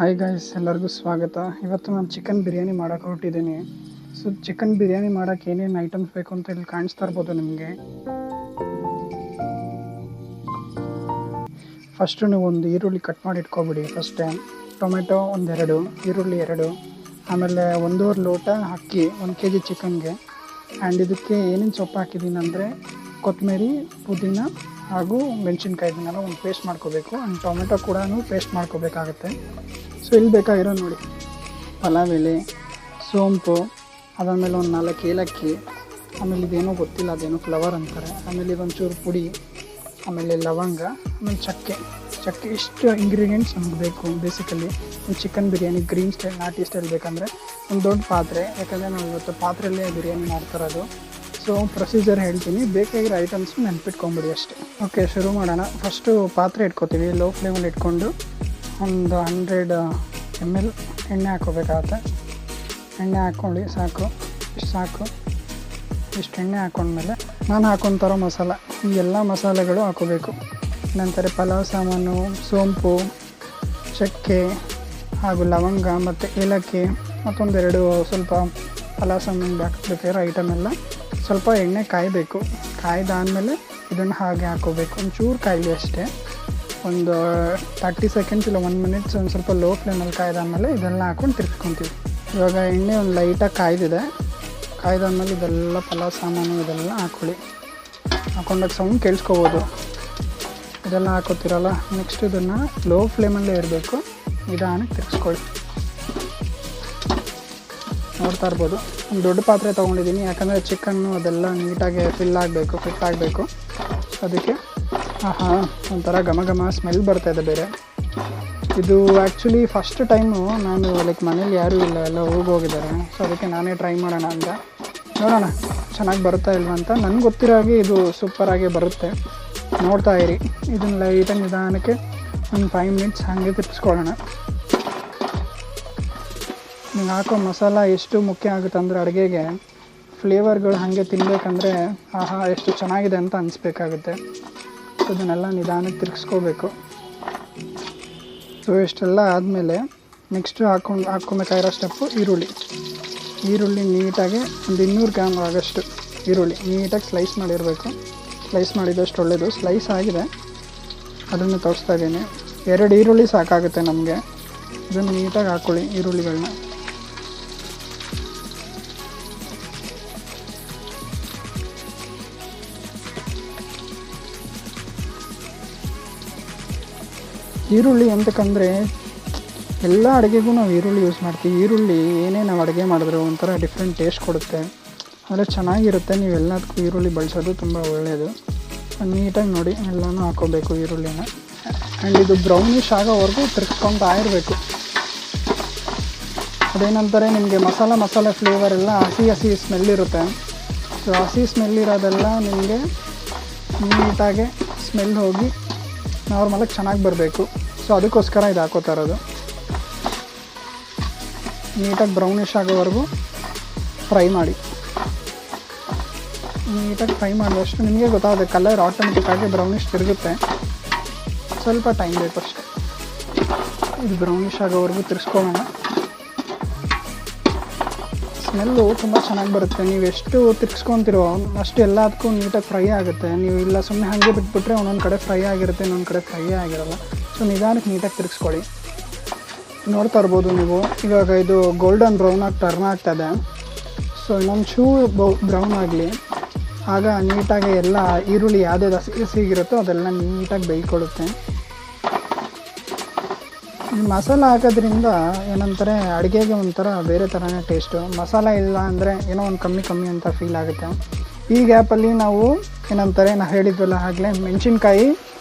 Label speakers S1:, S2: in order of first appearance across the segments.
S1: Hi guys, ಎಲ್ಲರಿಗೂ ಸ್ವಾಗತ. ಇವತ್ತು ನಾನು ಚಿಕನ್ ಬಿರಿಯಾನಿ ಮಾಡೋಕೆ ಹೊರಟಿದ್ದೀನಿ. ಸೊ ಚಿಕನ್ ಬಿರಿಯಾನಿ ಮಾಡೋಕ್ಕೆ ಏನೇನು ಐಟಮ್ಸ್ ಬೇಕು ಅಂತ ಇಲ್ಲಿ ಕಾಣಿಸ್ತಾ ಇರ್ಬೋದು ನಿಮಗೆ. ಫಸ್ಟು ನೀವು ಒಂದು ಈರುಳ್ಳಿ ಕಟ್ ಮಾಡಿ ಇಟ್ಕೊಬಿಡಿ. ಫಸ್ಟೇ ಟೊಮೆಟೊ ಒಂದೆರಡು, ಈರುಳ್ಳಿ 2, ಆಮೇಲೆ 1.5 ಲೋಟ ಅಕ್ಕಿ 1 kg ಚಿಕನ್ಗೆ. ಆ್ಯಂಡ್ ಇದಕ್ಕೆ ಏನೇನು ಸೊಪ್ಪು ಹಾಕಿದ್ದೀನಿ ಅಂದರೆ ಕೊತ್ತಂಬರಿ, ಪುದೀನ ಹಾಗೂ ಮೆಣಸಿನ್ಕಾಯಿ ಇದನ್ನೆಲ್ಲ ಒಂದು ಪೇಸ್ಟ್ ಮಾಡ್ಕೋಬೇಕು. ಆ್ಯಂಡ್ ಟೊಮೆಟೊ ಕೂಡ ಪೇಸ್ಟ್ ಮಾಡ್ಕೋಬೇಕಾಗತ್ತೆ. ಸೊ ಇಲ್ಲಿ ಬೇಕಾಗಿರೋ ನೋಡಿ, ಪಲಾವ್ ಎಲೆ, ಸೋಂಪು, ಅದಾದಮೇಲೆ ಒಂದು 4 ಏಲಕ್ಕಿ, ಆಮೇಲೆ ಇದೇನೋ ಗೊತ್ತಿಲ್ಲ, ಅದೇನೋ ಫ್ಲವರ್ ಅಂತಾರೆ, ಆಮೇಲೆ ಇದೊಂಚೂರು ಪುಡಿ, ಆಮೇಲೆ ಲವಂಗ, ಆಮೇಲೆ ಚಕ್ಕೆ. ಇಷ್ಟು ಇಂಗ್ರೀಡಿಯೆಂಟ್ಸ್ ನಮ್ಗೆ ಬೇಕು ಬೇಸಿಕಲಿ. ಒಂದು ಚಿಕನ್ ಬಿರಿಯಾನಿ ಗ್ರೀನ್ ಸ್ಟೈಲ್, ನಾಟಿ ಸ್ಟೈಲ್ ಬೇಕಂದರೆ ಒಂದು ದೊಡ್ಡ ಪಾತ್ರೆ, ಯಾಕಂದರೆ ನಾವು ಇವತ್ತು ಪಾತ್ರೆಯಲ್ಲೇ ಬಿರಿಯಾನಿ ಮಾಡ್ತಿರೋದು. ಸೊ ಪ್ರೊಸೀಜರ್ ಹೇಳ್ತೀನಿ, ಬೇಕಾಗಿರೋ ಐಟಮ್ಸು ನೆನ್ಪಿಟ್ಕೊಂಬಿಡಿ ಅಷ್ಟೇ. ಓಕೆ, ಶುರು ಮಾಡೋಣ. ಫಸ್ಟು ಪಾತ್ರೆ ಇಟ್ಕೊತೀವಿ. ಲೋ ಫ್ಲೇಮಲ್ಲಿ ಇಟ್ಕೊಂಡು ಒಂದು 100 ml ಎಣ್ಣೆ ಹಾಕ್ಕೋಬೇಕಾಗತ್ತೆ. ಎಣ್ಣೆ ಹಾಕ್ಕೊಳ್ಳಿ, ಸಾಕು, ಇಷ್ಟು ಸಾಕು. ಇಷ್ಟು ಎಣ್ಣೆ ಹಾಕ್ಕೊಂಡ್ಮೇಲೆ ನಾನು ಹಾಕ್ಕೊತಾರೋ ಮಸಾಲ, ಈ ಎಲ್ಲ ಮಸಾಲೆಗಳು ಹಾಕೋಬೇಕು. ನಂತರ ಪಲಾವ್ ಸಾಮಾನು, ಸೋಂಪು, ಚಕ್ಕೆ ಹಾಗೂ ಲವಂಗ ಮತ್ತು ಏಲಕ್ಕಿ, ಮತ್ತೊಂದೆರಡು ಸ್ವಲ್ಪ ಪಲಾವ್ ಸಾಮಾನು ಹಾಕಬೇಕಾಗಿರೋ ಐಟಮ್ ಎಲ್ಲ ಸ್ವಲ್ಪ ಎಣ್ಣೆ ಕಾಯಬೇಕು. ಕಾಯ್ದಾದಮೇಲೆ ಇದನ್ನು ಹಾಗೆ ಹಾಕೋಬೇಕು. ಒಂಚೂರು ಕಾಯಲಿ ಅಷ್ಟೇ, ಒಂದು 30 ಸೆಕೆಂಡ್ಸ್ ಇಲ್ಲ 1 ಮಿನಿಟ್ಸ್ ಒಂದು ಸ್ವಲ್ಪ ಲೋ ಫ್ಲೇಮಲ್ಲಿ ಕಾಯ್ದಾದ್ಮೇಲೆ ಇದೆಲ್ಲ ಹಾಕ್ಕೊಂಡು ತಿರ್ಸ್ಕೊತೀವಿ. ಇವಾಗ ಎಣ್ಣೆ ಒಂದು ಲೈಟಾಗಿ ಕಾಯ್ದಾದ್ಮೇಲೆ ಇದೆಲ್ಲ ಪಲಾವ್ ಸಾಮಾನು ಇದೆಲ್ಲ ಹಾಕ್ಕೊಳ್ಳಿ. ಹಾಕೊಂಡಾಗ ಸೌಂಡ್ ಕೇಳಿಸ್ಕೋಬೋದು. ಇದೆಲ್ಲ ಹಾಕೋತಿರಲ್ಲ, ನೆಕ್ಸ್ಟ್ ಇದನ್ನು ಲೋ ಫ್ಲೇಮಲ್ಲೇ ಇರಬೇಕು, ನಿಧಾನಕ್ಕೆ ತಿರ್ಸ್ಕೊಳ್ಳಿ. ನೋಡ್ತಾ ಇರ್ಬೋದು, ಒಂದು ದೊಡ್ಡ ಪಾತ್ರೆ ತೊಗೊಂಡಿದ್ದೀನಿ, ಯಾಕಂದರೆ ಚಿಕನ್ನು ಅದೆಲ್ಲ ನೀಟಾಗಿ ಫಿಟ್ ಆಗಬೇಕು. ಅದಕ್ಕೆ ಒಂಥರ ಘಮ ಸ್ಮೆಲ್ ಬರ್ತಾಯಿದೆ ಬೇರೆ. ಇದು ಆ್ಯಕ್ಚುಲಿ ಫಸ್ಟ್ ಟೈಮು ನಾನು ಮನೇಲಿ ಯಾರೂ ಇಲ್ಲ, ಎಲ್ಲ ಹೋಗಿದ್ದಾರೆ. ಸೊ ಅದಕ್ಕೆ ನಾನೇ ಟ್ರೈ ಮಾಡೋಣ ಅಂತ, ನೋಡೋಣ ಚೆನ್ನಾಗಿ ಬರುತ್ತಾ ಇಲ್ವಾ ಅಂತ. ನನಗೆ ಗೊತ್ತಿರೋ ಹಾಗೆ ಇದು ಸೂಪರಾಗಿ ಬರುತ್ತೆ. ನೋಡ್ತಾ ಇರಿ, ಇದನ್ನು ಲೈಟಾಗಿ ನಿಧಾನಕ್ಕೆ ಒಂದು 5 ಮಿನಿಟ್ಸ್ ಹಾಗೆ ತಿರ್ಸ್ಕೊಳ್ಳೋಣ. ನೀವು ಹಾಕೋ ಮಸಾಲ ಎಷ್ಟು ಮುಖ್ಯ ಆಗುತ್ತೆ ಅಂದರೆ ಅಡುಗೆಗೆ ಫ್ಲೇವರ್ಗಳು ಹಾಗೆ ತಿನ್ನಬೇಕಂದ್ರೆ ಎಷ್ಟು ಚೆನ್ನಾಗಿದೆ ಅಂತ ಅನಿಸ್ಬೇಕಾಗುತ್ತೆ. ಸೊ ಇದನ್ನೆಲ್ಲ ನಿಧಾನಕ್ಕೆ ತಿರ್ಗಿಸ್ಕೋಬೇಕು. ಸೊ ಇಷ್ಟೆಲ್ಲ ಆದಮೇಲೆ ನೆಕ್ಸ್ಟು ಹಾಕ್ಕೊಬೇಕಾಗಿರೋ ಸ್ಟೆಪ್ಪು ಈರುಳ್ಳಿ ನೀಟಾಗಿ ಒಂದು 200 ಗ್ರಾಮ್ ಆಗೋಷ್ಟು ಈರುಳ್ಳಿ ನೀಟಾಗಿ ಸ್ಲೈಸ್ ಮಾಡಿರಬೇಕು. ಸ್ಲೈಸ್ ಮಾಡಿದಷ್ಟು ಒಳ್ಳೆಯದು. ಸ್ಲೈಸ್ ಆಗಿದೆ, ಅದನ್ನು ತೋರಿಸ್ತಾ ಇದ್ದೀನಿ. 2 ಈರುಳ್ಳಿ ಸಾಕಾಗುತ್ತೆ ನಮಗೆ. ಇದನ್ನು ನೀಟಾಗಿ ಹಾಕ್ಕೊಳ್ಳಿ ಈರುಳ್ಳಿಗಳನ್ನ. ಈರುಳ್ಳಿ ಎಂತಕ್ಕಂದರೆ ಎಲ್ಲ ಅಡುಗೆಗೂ ನಾವು ಈರುಳ್ಳಿ ಯೂಸ್ ಮಾಡ್ತೀವಿ. ಈರುಳ್ಳಿ ಏನೇ ನಾವು ಅಡುಗೆ ಮಾಡಿದ್ರು ಒಂಥರ ಡಿಫ್ರೆಂಟ್ ಟೇಸ್ಟ್ ಕೊಡುತ್ತೆ, ಅಂದರೆ ಚೆನ್ನಾಗಿರುತ್ತೆ. ನೀವು ಎಲ್ಲದಕ್ಕೂ ಈರುಳ್ಳಿ ಬಳಸೋದು ತುಂಬ ಒಳ್ಳೆಯದು. ನೀಟಾಗಿ ನೋಡಿ ಎಲ್ಲನೂ ಹಾಕ್ಕೋಬೇಕು ಈರುಳ್ಳಿನ. ಆ್ಯಂಡ್ ಇದು ಬ್ರೌನಿಷ್ ಆಗೋವರೆಗೂ ತಿರ್ಸ್ಕೊತಾ ಇರಬೇಕು. ಅದೇನಂತಾರೆ, ನಿಮಗೆ ಮಸಾಲೆ ಫ್ಲೇವರ್ ಎಲ್ಲ ಹಸಿ ಸ್ಮೆಲ್ ಇರುತ್ತೆ. ಸೊ ಹಸಿ ಸ್ಮೆಲ್ ಇರೋದೆಲ್ಲ ನಿಮಗೆ ನೀಟಾಗಿ ಸ್ಮೆಲ್ ಹೋಗಿ ನಾರ್ಮಲಾಗಿ ಚೆನ್ನಾಗಿ ಬರಬೇಕು. ಸೊ ಅದಕ್ಕೋಸ್ಕರ ಇದು ಹಾಕೋತಾ ಇರೋದು. ನೀಟಾಗಿ ಬ್ರೌನಿಷ್ ಆಗೋವರೆಗೂ ಫ್ರೈ ಮಾಡಿ. ನೀಟಾಗಿ ಫ್ರೈ ಮಾಡಿದಷ್ಟು ನಿಮಗೆ ಗೊತ್ತಾಗುತ್ತೆ, ಕಲರ್ ಆಟೋಮೆಟಿಕ್ಕಾಗಿ ಬ್ರೌನಿಷ್ ತಿರುಗುತ್ತೆ. ಸ್ವಲ್ಪ ಟೈಮ್ ಬೇಕು ಅಷ್ಟೇ. ಇದು ಬ್ರೌನಿಷ್ ಆಗೋವರೆಗೂ ತಿರ್ಸ್ಕೊಳ್ಳೋಣ. ಸ್ಮೆಲ್ಲು ತುಂಬ ಚೆನ್ನಾಗಿ ಬರುತ್ತೆ. ನೀವು ಎಷ್ಟು ತಿರ್ಗಿಸ್ಕೊತಿರೋ ಅಷ್ಟು ಎಲ್ಲದಕ್ಕೂ ನೀಟಾಗಿ ಫ್ರೈ ಆಗುತ್ತೆ. ನೀವು ಇಲ್ಲ ಸುಮ್ಮನೆ ಹಾಗೆ ಬಿಟ್ಬಿಟ್ರೆ ಒಂದೊಂದು ಕಡೆ ಫ್ರೈ ಆಗಿರುತ್ತೆ, ಇನ್ನೊಂದು ಕಡೆ ಫ್ರೈ ಆಗಿರಲ್ಲ. ಸೊ ನಿಧಾನಕ್ಕೆ ನೀಟಾಗಿ ತಿರ್ಗಿಸ್ಕೊಳ್ಳಿ. ನೋಡ್ತಾ ಇರ್ಬೋದು ನೀವು, ಇವಾಗ ಇದು ಗೋಲ್ಡನ್ ಬ್ರೌನ್ ಆಗಿ ಟರ್ನ್ ಆಗ್ತಾಯಿದೆ. ಸೊ ಇನ್ನೊಂದು ಚೂರು ಬ್ರೌನ್ ಆಗಲಿ, ಆಗ ನೀಟಾಗಿ ಎಲ್ಲ ಈರುಳ್ಳಿ ಯಾವುದೇ ಹಸಿಗಿರುತ್ತೋ ಅದೆಲ್ಲ ನೀಟಾಗಿ ಬೇಯ್ಕೊಳ್ಳುತ್ತೆ. ಮಸಾಲ ಹಾಕೋದ್ರಿಂದ ಏನಂತಾರೆ, ಅಡುಗೆಗೆ ಒಂಥರ ಬೇರೆ ಥರನೇ ಟೇಸ್ಟು. ಮಸಾಲ ಇಲ್ಲ ಅಂದರೆ ಏನೋ ಒಂದು ಕಮ್ಮಿ ಅಂತ ಫೀಲ್ ಆಗುತ್ತೆ. ಈ ಗ್ಯಾಪಲ್ಲಿ ನಾವು ಏನಂತಾರೆ, ನಾವು ಹೇಳಿದ್ವಲ್ಲ ಆಗಲೇ, ಮೆಣಸಿನ್ಕಾಯಿ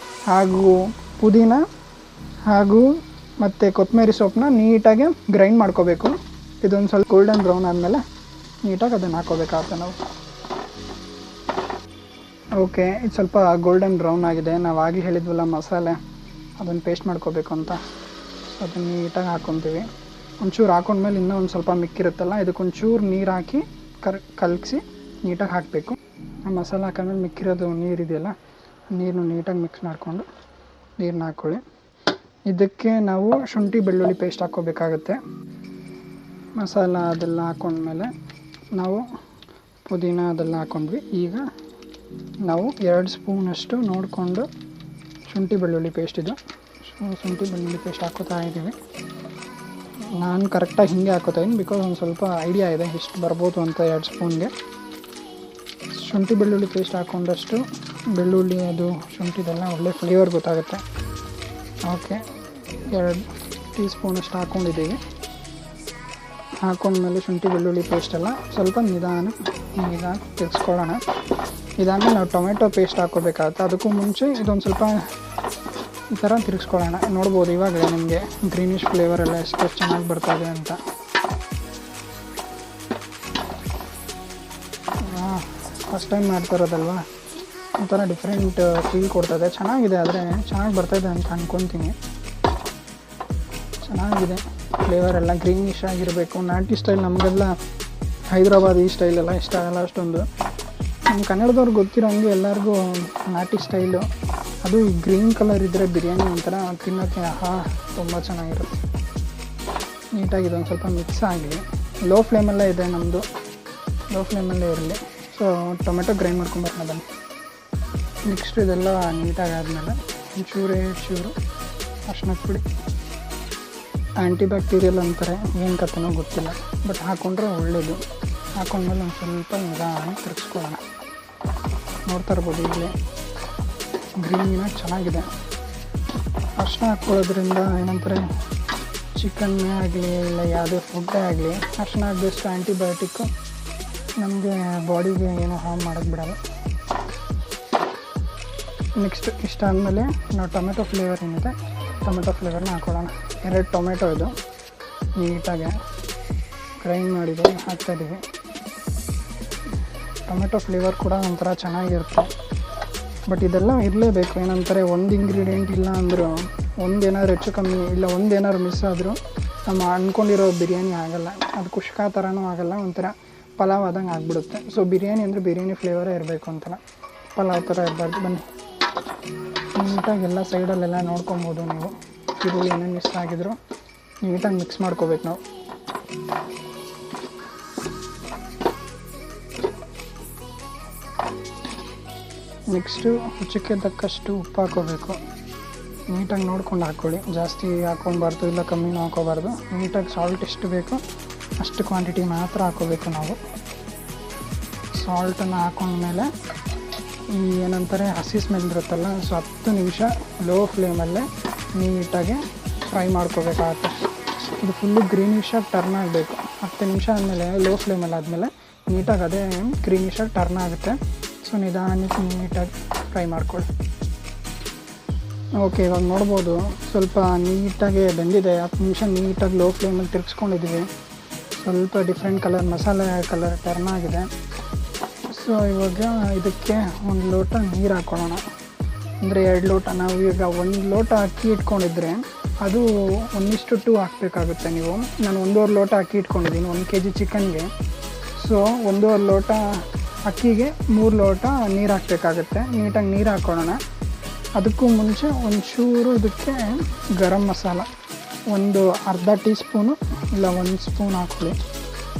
S1: ಹಾಗೂ ಪುದೀನ ಹಾಗೂ ಮತ್ತು ಕೊತ್ತಂಬರಿ ಸೊಪ್ಪನ್ನ ನೀಟಾಗಿ ಗ್ರೈಂಡ್ ಮಾಡ್ಕೋಬೇಕು. ಇದೊಂದು ಸ್ವಲ್ಪ ಗೋಲ್ಡನ್ ಬ್ರೌನ್ ಆದಮೇಲೆ ನೀಟಾಗಿ ಅದನ್ನು ಹಾಕೋಬೇಕಾಗುತ್ತೆ ನಾವು. ಓಕೆ, ಇದು ಸ್ವಲ್ಪ ಗೋಲ್ಡನ್ ಬ್ರೌನ್ ಆಗಿದೆ. ನಾವು ಆಗಲೇ ಹೇಳಿದ್ವಲ್ಲ ಮಸಾಲೆ, ಅದನ್ನು ಪೇಸ್ಟ್ ಮಾಡ್ಕೋಬೇಕು ಅಂತ. ಅದನ್ನು ನೀಟಾಗಿ ಹಾಕ್ಕೊತೀವಿ. ಒಂಚೂರು ಹಾಕೊಂಡ್ಮೇಲೆ ಇನ್ನೂ ಒಂದು ಸ್ವಲ್ಪ ಮಿಕ್ಕಿರುತ್ತಲ್ಲ, ಇದಕ್ಕೊಂಚೂರು ನೀರು ಹಾಕಿ ಕಲಗಿಸಿ ನೀಟಾಗಿ ಹಾಕಬೇಕು. ಆ ಮಸಾಲೆ ಹಾಕೊಂಡ್ಮೇಲೆ ಮಿಕ್ಕಿರೋದು ನೀರಿದೆಯಲ್ಲ, ನೀರನ್ನು ನೀಟಾಗಿ ಮಿಕ್ಸ್ ಮಾಡಿಕೊಂಡು ನೀರನ್ನ ಹಾಕ್ಕೊಳ್ಳಿ. ಇದಕ್ಕೆ ನಾವು ಶುಂಠಿ ಬೆಳ್ಳುಳ್ಳಿ ಪೇಸ್ಟ್ ಹಾಕ್ಕೋಬೇಕಾಗತ್ತೆ. ಮಸಾಲ ಅದೆಲ್ಲ ಹಾಕ್ಕೊಂಡ್ಮೇಲೆ ನಾವು ಪುದೀನ ಅದೆಲ್ಲ ಹಾಕ್ಕೊಂಡ್ವಿ. ಈಗ ನಾವು 2 ಸ್ಪೂನಷ್ಟು ನೋಡಿಕೊಂಡು ಶುಂಠಿ ಬೆಳ್ಳುಳ್ಳಿ ಪೇಸ್ಟ್ ಇದು ಶುಂಠಿ ಬೆಳ್ಳುಳ್ಳಿ ಪೇಸ್ಟ್ ಹಾಕೋತಾ ಇದ್ದೀವಿ. ನಾನು ಕರೆಕ್ಟಾಗಿ ಹಿಂಗೆ ಹಾಕೋತಾ ಇದ್ದೀನಿ, ಬಿಕಾಸ್ ಒಂದು ಸ್ವಲ್ಪ ಐಡಿಯಾ ಇದೆ ಇಷ್ಟು ಬರ್ಬೋದು ಅಂತ. 2 ಸ್ಪೂನ್ಗೆ ಶುಂಠಿ ಬೆಳ್ಳುಳ್ಳಿ ಪೇಸ್ಟ್ ಹಾಕ್ಕೊಂಡಷ್ಟು ಬೆಳ್ಳುಳ್ಳಿ ಅದು ಶುಂಠಿದೆಲ್ಲ ಒಳ್ಳೆ ಫ್ಲೇವರ್ ಗೊತ್ತಾಗುತ್ತೆ. ಓಕೆ, 2 ಟೀ ಸ್ಪೂನಷ್ಟು ಹಾಕ್ಕೊಂಡಿದ್ದೀವಿ. ಹಾಕ್ಕೊಂಡ್ಮೇಲೆ ಶುಂಠಿ ಬೆಳ್ಳುಳ್ಳಿ ಪೇಸ್ಟೆಲ್ಲ ಸ್ವಲ್ಪ ನಿಧಾನ ತಿರ್ಗಿಸ್ಕೊಳ್ಳೋಣ. ಇದಾದಮೇಲೆ ನಾವು ಟೊಮೆಟೊ ಪೇಸ್ಟ್ ಹಾಕ್ಕೋಬೇಕಾಗುತ್ತೆ. ಅದಕ್ಕೂ ಮುಂಚೆ ಇದೊಂದು ಸ್ವಲ್ಪ ಈ ಥರ ತಿರ್ಗಿಸ್ಕೊಳ್ಳೋಣ. ನೋಡ್ಬೋದು ಇವಾಗಲೇ ನಿಮಗೆ ಗ್ರೀನಿಶ್ ಫ್ಲೇವರೆಲ್ಲ ಎಷ್ಟು ಚೆನ್ನಾಗಿ ಬರ್ತಾಯಿದೆ ಅಂತ. ಫಸ್ಟ್ ಟೈಮ್ ಮಾಡ್ತಾ ಇರೋದಲ್ವ, ಒಂಥರ ಡಿಫ್ರೆಂಟ್ ಫೀಲ್ ಕೊಡ್ತದೆ. ಚೆನ್ನಾಗಿದೆ, ಆದರೆ ಚೆನ್ನಾಗಿ ಬರ್ತಾಯಿದೆ ಅಂತ ಅಂದ್ಕೊತೀನಿ. ಚೆನ್ನಾಗಿದೆ ಫ್ಲೇವರ್ ಎಲ್ಲ ಗ್ರೀನಿಶ್ ಆಗಿರಬೇಕು. ನಾಟಿ ಸ್ಟೈಲ್ ನಮಗೆಲ್ಲ ಹೈದ್ರಾಬಾದ್ ಈ ಸ್ಟೈಲೆಲ್ಲ ಇಷ್ಟ ಆಗಲ್ಲ ಅಷ್ಟೊಂದು. ನಮ್ಮ ಕನ್ನಡದವ್ರಿಗೆ ಗೊತ್ತಿರೋಂಗೆ ಎಲ್ಲರಿಗೂ ನಾಟಿ ಸ್ಟೈಲು, ಅದು ಗ್ರೀನ್ ಕಲರ್ ಇದ್ದರೆ ಬಿರಿಯಾನಿ ಒಂಥರ ತಿನ್ನೋಕ್ಕೆ ತುಂಬ ಚೆನ್ನಾಗಿರುತ್ತೆ. ನೀಟಾಗಿ ಇದೊಂದು ಸ್ವಲ್ಪ ಮಿಕ್ಸ್ ಆಗಲಿ. ಲೋ ಫ್ಲೇಮಲ್ಲೇ ಇದೆ ನಮ್ಮದು, ಲೋ ಫ್ಲೇಮಲ್ಲೇ ಇರಲಿ. ಸೊ ಟೊಮೆಟೊ ಗ್ರೈಂಡ್ ಮಾಡ್ಕೊಂಬರೋಣ ಬನ್ನಿ. ನೆಕ್ಸ್ಟ್ ಇದೆಲ್ಲ ನೀಟಾಗಿ ಆದಮೇಲೆ ಚೂರು ಅರ್ಶಿನದ ಪುಡಿ, ಆ್ಯಂಟಿಬ್ಯಾಕ್ಟೀರಿಯಲ್ ಅಂತಾರೆ, ಏನು ಕಥೆನೋ ಗೊತ್ತಿಲ್ಲ, ಬಟ್ ಹಾಕ್ಕೊಂಡ್ರೆ ಒಳ್ಳೆಯದು. ಹಾಕ್ಕೊಂಡ್ಮೇಲೆ ಒಂದು ಸ್ವಲ್ಪ ನಿಧಾನ ತಿರ್ಗಿಸ್ಕೊಳ್ಳೋಣ. ನೋಡ್ತಾ ಇರ್ಬೋದು ಈಗಲೇ ಗ್ರೀನಾಗಿ ಚೆನ್ನಾಗಿದೆ. ಅರ್ಶಿನ ಹಾಕ್ಕೊಳ್ಳೋದ್ರಿಂದ ಏನಂತಾರೆ, ಚಿಕನ್ನೇ ಆಗಲಿ ಇಲ್ಲ ಯಾವುದೇ ಫುಡ್ಡೇ ಆಗಲಿ ಅರ್ಶಿನ ಹಾಕಿದಷ್ಟು ಆ್ಯಂಟಿಬಯೋಟಿಕ್ಕು ನಮಗೆ ಬಾಡಿಗೆ ಏನೂ ಹಾರ್ಮ್ ಮಾಡೋಕ್ಕೆ ಬಿಡೋಲ್ಲ. ನೆಕ್ಸ್ಟ್ ಇಷ್ಟಾದಮೇಲೆ ನಾವು ಟೊಮೆಟೊ ಫ್ಲೇವರ್ ಏನಿದೆ ಟೊಮೆಟೊ ಫ್ಲೇವರ್ನ ಹಾಕ್ಕೊಳ್ಳೋಣ. 2 ಟೊಮೆಟೊ ಇದು ನೀಟಾಗಿ ಗ್ರೈಂಡ್ ಮಾಡಿದ್ದು ಹಾಕ್ತಾಯಿದ್ದೀವಿ. ಟೊಮೆಟೊ ಫ್ಲೇವರ್ ಕೂಡ ಒಂಥರ ಚೆನ್ನಾಗಿರುತ್ತೆ, ಬಟ್ ಇದೆಲ್ಲ ಇರಲೇಬೇಕು. ಏನಂತಾರೆ, ಒಂದು ಇಂಗ್ರೀಡಿಯೆಂಟ್ ಇಲ್ಲ ಅಂದರೂ ಒಂದೇನಾದ್ರು ಹೆಚ್ಚು ಕಮ್ಮಿ ಇಲ್ಲ ಒಂದೇನಾದ್ರು ಮಿಸ್ ಆದರೂ ನಮ್ಮ ಅಂದ್ಕೊಂಡಿರೋ ಬಿರಿಯಾನಿ ಆಗೋಲ್ಲ. ಅದು ಕುಷ್ಕಾ ಥರನೂ ಆಗೋಲ್ಲ, ಒಂಥರ ಪಲಾವ್ ಆದಂಗೆ ಆಗಿಬಿಡುತ್ತೆ. ಸೊ ಬಿರಿಯಾನಿ ಅಂದರೆ ಬಿರಿಯಾನಿ ಫ್ಲೇವರೇ ಇರಬೇಕು ಅಂತಲ್ಲ, ಪಲಾವ್ ಥರ ಇರಬಾರ್ದು. ಬನ್ನಿ ನೀಟಾಗಿ ಎಲ್ಲ ಸೈಡಲ್ಲೆಲ್ಲ ನೋಡ್ಕೊಬೋದು ನೀವು. ಈರುಳ್ಳಿ ಏನೇನು ಮಿಸ್ ಆಗಿದ್ರು ನೀಟಾಗಿ ಮಿಕ್ಸ್ ಮಾಡ್ಕೋಬೇಕು ನಾವು. ನೆಕ್ಸ್ಟು ರುಚಿಗೆ ತಕ್ಕಷ್ಟು ಉಪ್ಪು ಹಾಕ್ಕೋಬೇಕು. ನೀಟಾಗಿ ನೋಡ್ಕೊಂಡು ಹಾಕ್ಕೊಳ್ಳಿ, ಜಾಸ್ತಿ ಹಾಕ್ಕೊಬಾರ್ದು ಇಲ್ಲ ಕಮ್ಮಿನೂ ಹಾಕ್ಕೋಬಾರ್ದು. ನೀಟಾಗಿ ಸಾಲ್ಟ್ ಎಷ್ಟು ಬೇಕು ಅಷ್ಟು ಕ್ವಾಂಟಿಟಿ ಮಾತ್ರ ಹಾಕ್ಕೋಬೇಕು ನಾವು. ಸಾಲ್ಟನ್ನು ಹಾಕೊಂಡ್ಮೇಲೆ ಈ ಏನಂತಾರೆ ಹಸಿ ಸ್ಮೆಲ್ ಇರುತ್ತಲ್ಲ, ಸೊ 10 ನಿಮಿಷ ಲೋ ಫ್ಲೇಮಲ್ಲೇ ನೀಟಾಗಿ ಫ್ರೈ ಮಾಡ್ಕೋಬೇಕಾಗತ್ತೆ. ಇದು ಫುಲ್ಲು ಗ್ರೀನಿಶಾಗಿ ಟರ್ನ್ ಆಗಬೇಕು. 10 ನಿಮಿಷ ಆದಮೇಲೆ ಲೋ ಫ್ಲೇಮಲ್ಲಿ ಆದಮೇಲೆ ನೀಟಾಗಿ ಅದೇ ಗ್ರೀನಿಶಾಗಿ ಟರ್ನ್ ಆಗುತ್ತೆ. ಸೊ ನಿಧಾನಕ್ಕೆ ನೀಟಾಗಿ ಫ್ರೈ ಮಾಡ್ಕೊಳ್ಳಿ. ಓಕೆ, ಇವಾಗ ನೋಡ್ಬೋದು ಸ್ವಲ್ಪ ನೀಟಾಗಿ ಬೆಂದಿದೆ. 10 ನಿಮಿಷ ನೀಟಾಗಿ ಲೋ ಫ್ಲೇಮಲ್ಲಿ ತಿರ್ಗಿಸ್ಕೊಂಡಿದ್ದೀವಿ. ಸ್ವಲ್ಪ ಡಿಫ್ರೆಂಟ್ ಕಲರ್ ಮಸಾಲೆ ಕಲರ್ ಟರ್ನ್ ಆಗಿದೆ. ಸೊ ಇವಾಗ ಇದಕ್ಕೆ 1 ಲೋಟ ನೀರು ಹಾಕ್ಕೊಳ್ಳೋಣ. ಅಂದರೆ 2 ಲೋಟ, ನಾವು ಈಗ 1 ಲೋಟ ಅಕ್ಕಿ ಇಟ್ಕೊಂಡಿದ್ರೆ ಅದು 1:2 ಹಾಕಬೇಕಾಗುತ್ತೆ ನೀವು. ನಾನು 1.5 ಲೋಟ ಅಕ್ಕಿ ಇಟ್ಕೊಂಡಿದ್ದೀನಿ 1 kg ಚಿಕನ್ಗೆ. ಸೊ 1.5 ಲೋಟ ಅಕ್ಕಿಗೆ 3 ಲೋಟ ನೀರು ಹಾಕಬೇಕಾಗುತ್ತೆ. ನೀಟಾಗಿ ನೀರು ಹಾಕ್ಕೊಳ್ಳೋಣ. ಅದಕ್ಕೂ ಮುಂಚೆ ಒಂಚೂರು ಇದಕ್ಕೆ ಗರಂ ಮಸಾಲ ಒಂದು ಅರ್ಧ ಟೀ ಸ್ಪೂನು ಇಲ್ಲ 1 ಸ್ಪೂನ್ ಹಾಕ್ಕೊಳ್ಳಿ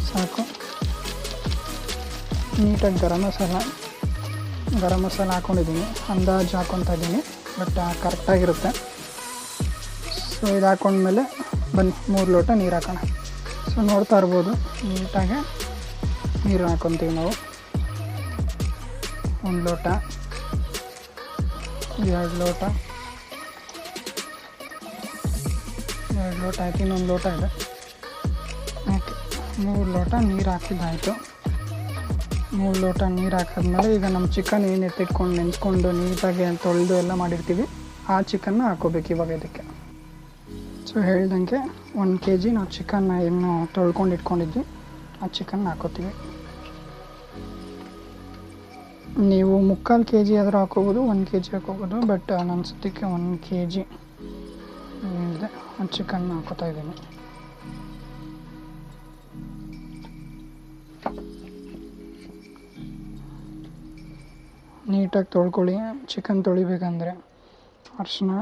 S1: ಸಾಕು. ನೀಟಾಗಿ ಗರಂ ಮಸಾಲ ಹಾಕ್ಕೊಂಡಿದ್ದೀನಿ, ಅಂದಾಜು ಹಾಕ್ಕೊತಾ ಇದ್ದೀನಿ, ಬಟ್ ಕರೆಕ್ಟಾಗಿರುತ್ತೆ. ಸೊ ಇದು ಹಾಕ್ಕೊಂಡ್ಮೇಲೆ ಬನ್ನಿ 3 ಲೋಟ ನೀರು ಹಾಕೋಣ. ಸೊ ನೋಡ್ತಾ ಇರ್ಬೋದು ನೀಟಾಗಿ ನೀರು ಹಾಕ್ಕೊತೀವಿ ನಾವು. 1 ಲೋಟ, 2 ಲೋಟ, 2 ಲೋಟ ಆಯ್ತು, ಇನ್ನೊಂದು ಲೋಟ ಇದೆ. ಓಕೆ, 3 ಲೋಟ ನೀರು ಹಾಕಿದ್ದಾಯಿತು. 3 ಲೋಟ ನೀರು ಹಾಕಿದ್ಮೇಲೆ ಈಗ ನಮ್ಮ ಚಿಕನ್ ಏನು ಎತ್ತಿಟ್ಕೊಂಡು ನೆನೆಸ್ಕೊಂಡು ನೀಟಾಗಿ ತೊಳೆದು ಎಲ್ಲ ಮಾಡಿರ್ತೀವಿ, ಆ ಚಿಕನ್ನ ಹಾಕ್ಕೋಬೇಕು ಇವಾಗ ಇದಕ್ಕೆ. ಸೊ ಹೇಳ್ದಂಗೆ 1 kg ನಾವು ಚಿಕನ್ನ ಏನು ತೊಳ್ಕೊಂಡು ಇಟ್ಕೊಂಡಿದ್ವಿ ಆ ಚಿಕನ್ನ ಹಾಕೋತೀವಿ. ನೀವು 3/4 kg ಆದರೂ ಹಾಕೋಬೋದು, 1 kg ಹಾಕೋಬೋದು, ಬಟ್ ನನ್ನ ಸದ್ಯಕ್ಕೆ 1 kg ಇದೆ ಆ ಚಿಕನ್ನ ಹಾಕೋತಾ ಇದ್ದೀನಿ. ನೀಟಾಗಿ ತೊಳ್ಕೊಳ್ಳಿ. ಚಿಕನ್ ತೊಳಿಬೇಕಂದ್ರೆ ಅರಿಶಿನ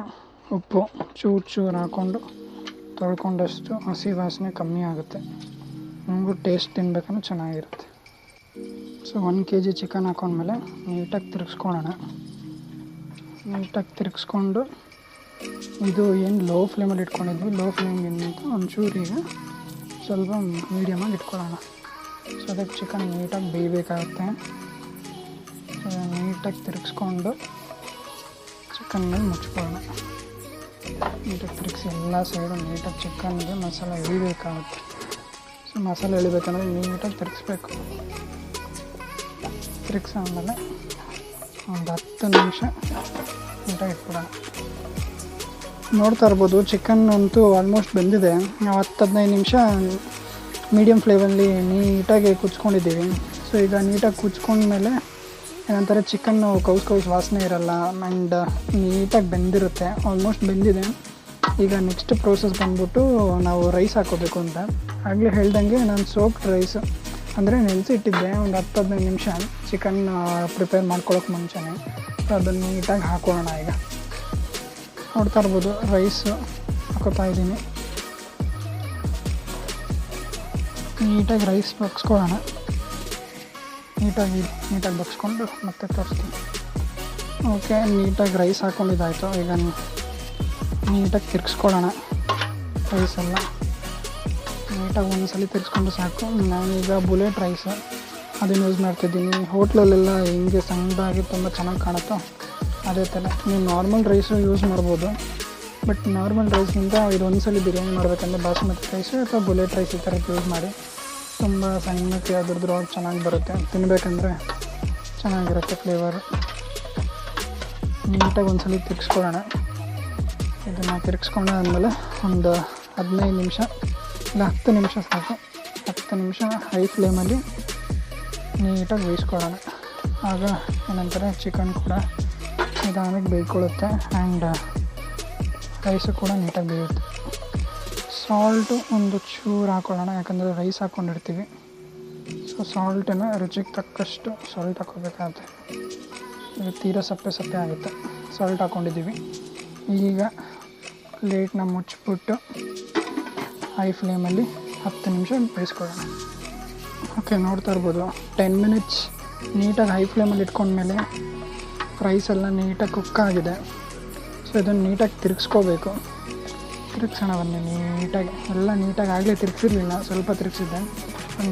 S1: ಉಪ್ಪು ಚೂರು ಹಾಕ್ಕೊಂಡು ತೊಳ್ಕೊಂಡಷ್ಟು ಹಸಿ ವಾಸನೆ ಕಮ್ಮಿ ಆಗುತ್ತೆ. ನಮಗೂ ಟೇಸ್ಟ್ ತಿನ್ಬೇಕಂದ್ರೆ ಚೆನ್ನಾಗಿರುತ್ತೆ. ಸೊ 1 kg ಚಿಕನ್ ಹಾಕೊಂಡ್ಮೇಲೆ ನೀಟಾಗಿ ತಿರುಗಿಸ್ಕೊಳ್ಳೋಣ. ನೀಟಾಗಿ ತಿರುಗಿಸ್ಕೊಂಡು ಇದು ಏನು ಲೋ ಫ್ಲೇಮಲ್ಲಿ ಇಟ್ಕೊಂಡಿದ್ವಿ, ಲೋ ಫ್ಲೇಮಿಗಿಂತ ಒಂಚೂರು ಈಗ ಸ್ವಲ್ಪ ಮೀಡಿಯಮಾಗಿ ಇಟ್ಕೊಳ್ಳೋಣ. ಸೊ ಅದಕ್ಕೆ ಚಿಕನ್ ನೀಟಾಗಿ ಬೇಯಬೇಕಾಗುತ್ತೆ. ನೀಟಾಗಿ ತಿರುಗಿಸ್ಕೊಂಡು ಚಿಕನ್ ಮೇಲೆ ಮುಚ್ಕೊಳ್ಳೋಣ. ನೀಟಾಗಿ ತಿರುಗಿಸಿ ಎಲ್ಲ ಸೈಡು ನೀಟಾಗಿ ಚಿಕನ್ಗೆ ಮಸಾಲೆ ಎಳಿಬೇಕಾಗುತ್ತೆ. ಸೊ ಮಸಾಲೆ ಎಳಿಬೇಕಂದ್ರೆ ನೀಟಾಗಿ ತಿರುಗಿಸ್ಬೇಕು. ತಿರುಗಿಸಾದ್ಮೇಲೆ ಒಂದು 10 ನಿಮಿಷ ನೀಟಾಗಿ ಇಟ್ಬಿಡೋಣ. ನೋಡ್ತಾ ಇರ್ಬೋದು ಚಿಕನ್ ಅಂತೂ ಆಲ್ಮೋಸ್ಟ್ ಬೆಂದಿದೆ. ನಾವು 10-15 ನಿಮಿಷ ಮೀಡಿಯಮ್ ಫ್ಲೇಮಲ್ಲಿ ನೀಟಾಗಿ ಕುಚ್ಕೊಂಡಿದ್ದೀವಿ. ಸೊ ಈಗ ನೀಟಾಗಿ ಕುಚ್ಕೊಂಡ್ಮೇಲೆ ಏನಂತಾರೆ ಚಿಕನ್ನು ಕೌಸ್ ವಾಸನೆ ಇರಲ್ಲ ಆ್ಯಂಡ್ ನೀಟಾಗಿ ಬೆಂದಿರುತ್ತೆ. ಆಲ್ಮೋಸ್ಟ್ ಬೆಂದಿದೆ. ಈಗ ನೆಕ್ಸ್ಟ್ ಪ್ರೋಸೆಸ್ ಬಂದ್ಬಿಟ್ಟು ನಾವು ರೈಸ್ ಹಾಕೋಬೇಕು ಅಂತ. ಆಗಲೇ ಹೇಳ್ದಂಗೆ ನಾನು ಸೋಕ್ಡ್ ರೈಸ್ ಅಂದರೆ ನೆನೆಸಿ ಇಟ್ಟಿದ್ದೆ ಒಂದು 10-15 ನಿಮಿಷ ಚಿಕನ್ ಪ್ರಿಪೇರ್ ಮಾಡ್ಕೊಳ್ಳೋಕೆ ಮುಂಚೆನೇ. ಸೊ ಅದನ್ನು ನೀಟಾಗಿ ಹಾಕೊಳ್ಳೋಣ. ಈಗ ನೋಡ್ತಾ ಇರ್ಬೋದು ರೈಸು ಹಾಕೋತಾ ಇದ್ದೀನಿ. ನೀಟಾಗಿ ರೈಸ್ ಬಗ್ಸ್ಕೊಳ್ಳೋಣ. ನೀಟಾಗಿ ಬಗ್ಸ್ಕೊಂಡು ಮತ್ತೆ ತೋರಿಸ್ತೀನಿ. ಓಕೆ, ನೀಟಾಗಿ ರೈಸ್ ಹಾಕ್ಕೊಂಡಿದ್ದಾಯಿತು. ಈಗ ನೀಟಾಗಿ ತಿರ್ಗಿಸ್ಕೊಳ್ಳೋಣ. ರೈಸೆಲ್ಲ ನೀಟಾಗಿ ಒಂದ್ಸಲ ತಿರ್ಗಿಸ್ಕೊಂಡು ಸಾಕು. ನಾನೀಗ ಬುಲೆಟ್ ರೈಸ್ ಅದನ್ನು ಯೂಸ್ ಮಾಡ್ತಿದ್ದೀನಿ. ಹೋಟ್ಲಲ್ಲೆಲ್ಲ ಹಿಂಗೆ ಸಣ್ಣದಾಗಿ ತುಂಬ ಚೆನ್ನಾಗಿ ಕಾಣುತ್ತೋ ಅದೇ ಥರ ನೀವು ನಾರ್ಮಲ್ ರೈಸು ಯೂಸ್ ಮಾಡ್ಬೋದು. ಬಟ್ ನಾರ್ಮಲ್ ರೈಸ್ಗಿಂತ ಇದು ಒಂದ್ಸಲ ಬಿರಿಯಾನಿ ಮಾಡಬೇಕಂದ್ರೆ ಬಾಸುಮತಿ ರೈಸು ಅಥವಾ ಬುಲೆಟ್ ರೈಸ್ ಈ ಥರದ್ದು ಯೂಸ್ ಮಾಡಿ. ತುಂಬ ಸಣ್ಣಕ್ಕೆ ಅದ್ರದ್ದು ಚೆನ್ನಾಗಿ ಬರುತ್ತೆ. ತಿನ್ನಬೇಕಂದ್ರೆ ಚೆನ್ನಾಗಿರುತ್ತೆ ಫ್ಲೇವರು. ನೀಟಾಗಿ ಒಂದ್ಸಲ ತಿರ್ಗಿಸ್ಕೊಳ್ಳೋಣ. ಇದನ್ನು ತಿರ್ಗಿಸ್ಕೊಂಡಾದ್ಮೇಲೆ ಒಂದು 15 ನಿಮಿಷ ಇಲ್ಲ 10 ನಿಮಿಷ ಸಾಕು. 10 ನಿಮಿಷ ಹೈ ಫ್ಲೇಮಲ್ಲಿ ನೀಟಾಗಿ ಬೇಯಿಸ್ಕೊಳ್ಳೋಣ. ಆಗ ಏನಂತಾರೆ ಚಿಕನ್ ಕೂಡ ನಿಧಾನಕ್ಕೆ ಬೇಯ್ಕೊಳ್ಳುತ್ತೆ ಆ್ಯಂಡ್ ರೈಸು ಕೂಡ ನೀಟಾಗಿ ಬೇಯುತ್ತೆ. ಸಾಲ್ಟು ಒಂದು ಚೂರು ಹಾಕ್ಕೊಳ್ಳೋಣ, ಯಾಕಂದರೆ ರೈಸ್ ಹಾಕ್ಕೊಂಡಿರ್ತೀವಿ. ಸೊ ಸಾಲ್ಟನ್ನು ರುಚಿಗೆ ತಕ್ಕಷ್ಟು ಸಾಲ್ಟ್ ಹಾಕ್ಕೋಬೇಕಾಗುತ್ತೆ. ಇದು ತೀರಾ ಸಪ್ಪೆ ಆಗುತ್ತೆ. ಸಾಲ್ಟ್ ಹಾಕ್ಕೊಂಡಿದ್ದೀವಿ. ಈಗ ಪ್ಲೇಟ್ನ ಮುಚ್ಚಿಬಿಟ್ಟು ಹೈ ಫ್ಲೇಮಲ್ಲಿ 10 ನಿಮಿಷ ಬೇಯಿಸ್ಕೊಳ್ಳೋಣ. ಓಕೆ, ನೋಡ್ತಾ ಇರ್ಬೋದು 10 ಮಿನಿಟ್ಸ್ ನೀಟಾಗಿ ಹೈ ಫ್ಲೇಮಲ್ಲಿ ಇಟ್ಕೊಂಡ್ಮೇಲೆ ರೈಸೆಲ್ಲ ನೀಟಾಗಿ ಕುಕ್ ಆಗಿದೆ. ಸೊ ಇದನ್ನು ನೀಟಾಗಿ ತಿರುಗಿಸ್ಕೋಬೇಕು. ತಿರುಗಿಸೋಣ ಬನ್ನಿ. ನೀಟಾಗಿ ಎಲ್ಲ ನೀಟಾಗಿ ಆಗಲೇ ತಿರುಗಿಸಿರಲಿಲ್ಲ, ಸ್ವಲ್ಪ ತಿರುಗಿಸಿದ್ದೆ.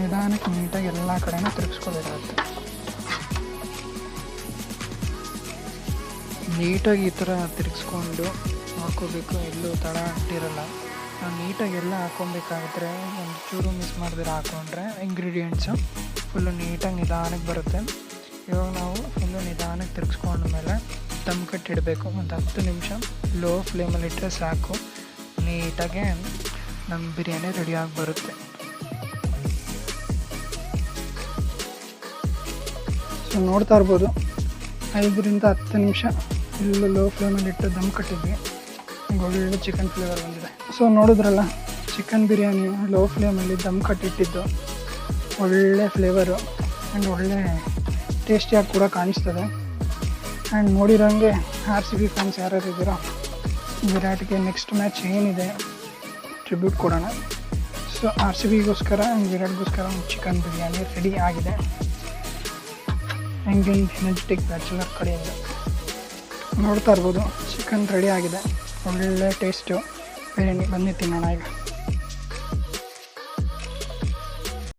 S1: ನಿಧಾನಕ್ಕೆ ನೀಟಾಗಿ ಎಲ್ಲ ಕಡೆನೂ ತಿರುಗಿಸ್ಕೋಬೇಕಾಗುತ್ತೆ. ನೀಟಾಗಿ ಈ ಥರ ತಿರುಗಿಸ್ಕೊಂಡು ಹಾಕ್ಕೋಬೇಕು. ಎಲ್ಲೂ ತಳ ಅಂಟಿರಲ್ಲ. ನಾವು ನೀಟಾಗಿ ಎಲ್ಲ ಹಾಕ್ಕೊಬೇಕಾದ್ರೆ ಒಂದು ಚೂರು ಮಿಸ್ ಮಾಡಿದ್ರೆ ಹಾಕ್ಕೊಂಡ್ರೆ ಇಂಗ್ರೀಡಿಯೆಂಟ್ಸು ಫುಲ್ಲು ನೀಟಾಗಿ ನಿಧಾನಕ್ಕೆ ಬರುತ್ತೆ. ಇವಾಗ ನಾವು ಫುಲ್ಲು ನಿಧಾನಕ್ಕೆ ತಿರುಗಿಸ್ಕೊಂಡ್ಮೇಲೆ ದಮ್ ಕಟ್ಟಿಡಬೇಕು. ಒಂದು 10 ನಿಮಿಷ ಲೋ ಫ್ಲೇಮಲ್ಲಿ ಇಟ್ಟರೆ ಸಾಕು. ನೀಟಾಗೆ ನಮ್ಮ ಬಿರಿಯಾನಿ ರೆಡಿಯಾಗಿ ಬರುತ್ತೆ. ಸೊ ನೋಡ್ತಾ ಇರ್ಬೋದು 5ರಿಂದ 10 ನಿಮಿಷ ಫುಲ್ಲು ಲೋ ಫ್ಲೇಮಲ್ಲಿ ಇಟ್ಟು ದಮ್ ಕಟ್ಟಿದ್ವಿ. ಒಳ್ಳೆ ಚಿಕನ್ ಫ್ಲೇವರ್ ಬಂದಿದೆ. ಸೊ ನೋಡಿದ್ರಲ್ಲ ಚಿಕನ್ ಬಿರಿಯಾನಿ ಲೋ ಫ್ಲೇಮಲ್ಲಿ ದಮ್ ಕಟ್ಟಿಟ್ಟಿದ್ದು ಒಳ್ಳೆ ಫ್ಲೇವರು ಆ್ಯಂಡ್ ಒಳ್ಳೆ ಟೇಸ್ಟಿಯಾಗಿ ಕೂಡ ಕಾಣಿಸ್ತದೆ. ಆ್ಯಂಡ್ ನೋಡಿರೋಂಗೆ RCB ಫ್ಯಾನ್ಸ್ ಯಾರ್ಯಾರು ಇದ್ದೀರೋ ವಿರಾಟ್ಗೆ ನೆಕ್ಸ್ಟ್ ಮ್ಯಾಚ್ ಏನಿದೆ ಟ್ರಿಬ್ಯೂಟ್ ಕೊಡೋಣ. ಸೊ RCBಗೋಸ್ಕರ ಆ್ಯಂಡ್ ವಿರಾಟ್ಗೋಸ್ಕರ ಒಂದು ಚಿಕನ್ ಬಿರಿಯಾನಿ ರೆಡಿ ಆಗಿದೆ. ಇಂಡಿಯನ್ ಎನರ್ಜೆಟಿಕ್ ಬ್ಯಾಚುಲರ್ ಕಡೆಯಿಂದ ನೋಡ್ತಾ ಇರ್ಬೋದು ಚಿಕನ್ ರೆಡಿ ಆಗಿದೆ. ಒಳ್ಳೆ ಟೇಸ್ಟು ಬಿರಿಯಾನಿ. ಬನ್ನಿ ತಿನ್ನೋಣ ಈಗ.